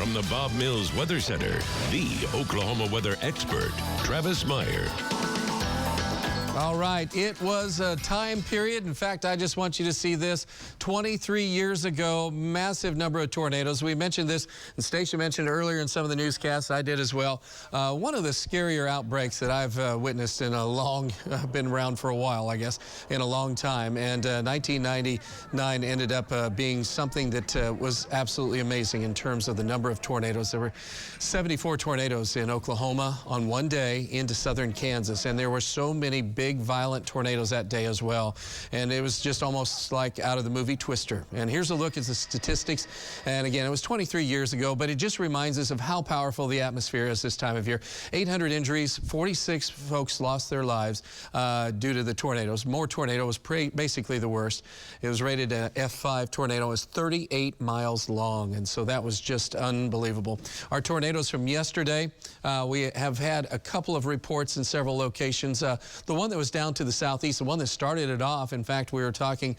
From the Bob Mills Weather Center, the Oklahoma weather expert, Travis Meyer. All right, it was a time period. In fact, I just want you to see this. 23 years ago, massive number of tornadoes. We mentioned this, the station mentioned earlier in some of the newscasts. I did as well. One of the scarier outbreaks that I've witnessed in a long, been around for a while, I guess, in a long time. And 1999 ended up being something that was absolutely amazing in terms of the number of tornadoes. There were 74 tornadoes in Oklahoma on one day into southern Kansas, and there were so many big violent tornadoes that day as well, and it was just almost like out of the movie Twister. And here's a look at the statistics, and again, it was 23 years ago, but it just reminds us of how powerful the atmosphere is this time of year. 800 injuries, 46 folks lost their lives due to the tornadoes. More tornado was basically the worst. It was rated an F5 tornado. It was 38 miles long, and so that was just unbelievable. Our tornadoes from yesterday, we have had a couple of reports in several locations. The one that was down to the southeast, the one that started it off. In fact, we were talking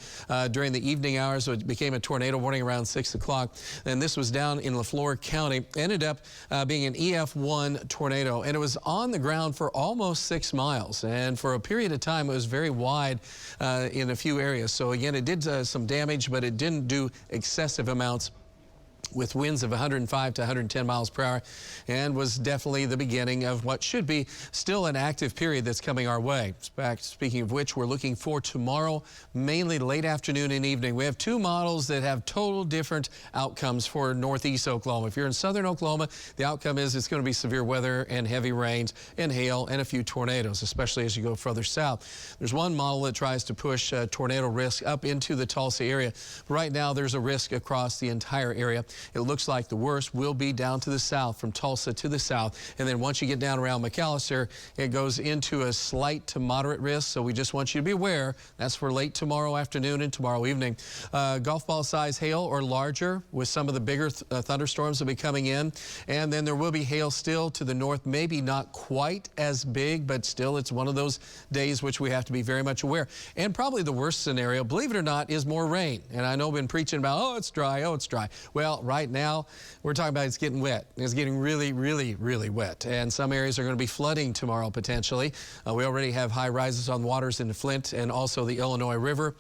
during the evening hours, so it became a tornado warning around 6 o'clock. And this was down in Leflore County. Ended up being an EF1 tornado, and it was on the ground for almost 6 miles. And for a period of time, it was very wide in a few areas. So again, it did some damage, but it didn't do excessive amounts, with winds of 105 to 110 miles per hour, and was definitely the beginning of what should be still an active period that's coming our way. In fact, speaking of which, we're looking for tomorrow, mainly late afternoon and evening. We have two models that have total different outcomes for northeast Oklahoma. If you're in southern Oklahoma, the outcome is it's going to be severe weather and heavy rains and hail and a few tornadoes, especially as you go further south. There's one model that tries to push tornado risk up into the Tulsa area. Right now, there's a risk across the entire area. It looks like the worst will be down to the south, from Tulsa to the south. And then once you get down around McAllister, it goes into a slight to moderate risk. So we just want you to be aware. That's for late tomorrow afternoon and tomorrow evening. Golf ball size hail or larger, with some of the bigger thunderstorms will be coming in. And then there will be hail still to the north, maybe not quite as big, but still it's one of those days which we have to be very much aware. And probably the worst scenario, believe it or not, is more rain. And I know I've been preaching about, oh, it's dry, oh, it's dry. Well, right now, we're talking about it's getting wet. It's getting really, really, really wet. And some areas are going to be flooding tomorrow, potentially. We already have high rises on waters in Flint and also the Illinois River.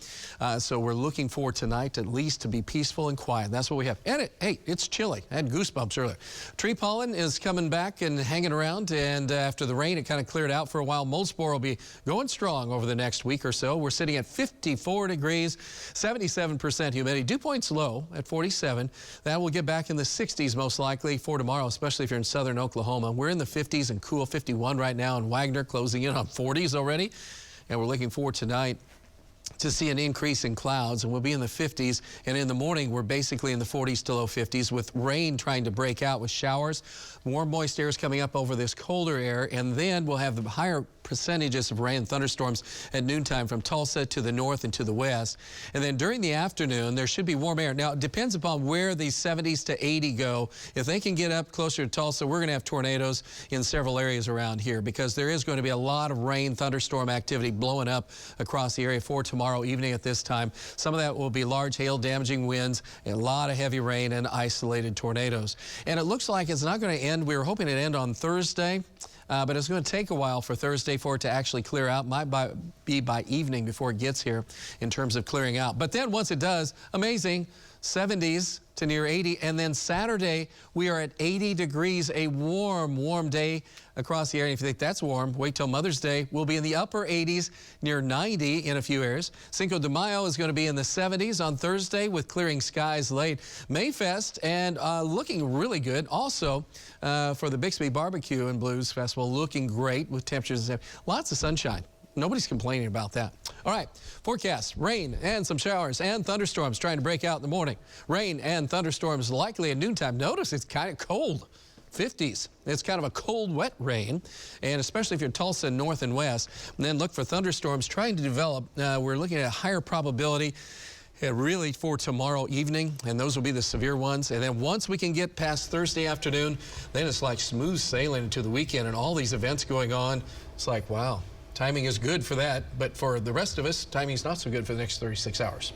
So we're looking for tonight at least to be peaceful and quiet. That's what we have. And hey, it's chilly. I had goosebumps earlier. Tree pollen is coming back and hanging around. And after the rain, it kind of cleared out for a while. Mold spore will be going strong over the next week or so. We're sitting at 54 degrees, 77% humidity. Dew point's low at 47. That will get back in the 60s most likely for tomorrow, especially if you're in southern Oklahoma. We're in the 50s and cool, 51 right now, and Wagner closing in on 40s already. And we're looking forward tonight to see an increase in clouds, and we'll be in the 50s. And in the morning, we're basically in the 40s to low 50s, with rain trying to break out with showers. Warm, moist air is coming up over this colder air, and then we'll have the higher percentages of rain and thunderstorms at noontime from Tulsa to the north and to the west. And then during the afternoon, there should be warm air. Now, it depends upon where the 70s to 80 go. If they can get up closer to Tulsa, we're going to have tornadoes in several areas around here, because there is going to be a lot of rain, thunderstorm activity blowing up across the area for tomorrow evening at this time. Some of that will be large hail, damaging winds, and a lot of heavy rain and isolated tornadoes. And it looks like it's not going to end. We were hoping it'd end on Thursday. But it's going to take a while for Thursday for it to actually clear out. Might be by evening before it gets here in terms of clearing out. But then once it does, amazing, 70s to near 80. And then Saturday, we are at 80 degrees, a warm, warm day across the area. If you think that's warm, wait till Mother's Day. We'll be in the upper 80s, near 90 in a few areas. Cinco de Mayo is going to be in the 70s on Thursday with clearing skies late. Mayfest and looking really good. Also for the Bixby Barbecue and Blues Festival, looking great with temperatures. Lots of sunshine. Nobody's complaining about that. All right, forecast, rain and some showers and thunderstorms trying to break out in the morning. Rain and thunderstorms likely at noontime. Notice it's kind of cold. 50s. It's kind of a cold, wet rain, and especially if you're Tulsa north and west. And then look for thunderstorms trying to develop. We're looking at a higher probability really for tomorrow evening, and those will be the severe ones. And then once we can get past Thursday afternoon, then it's like smooth sailing into the weekend and all these events going on. It's like, wow. Timing is good for that, but for the rest of us, timing is not so good for the next 36 hours.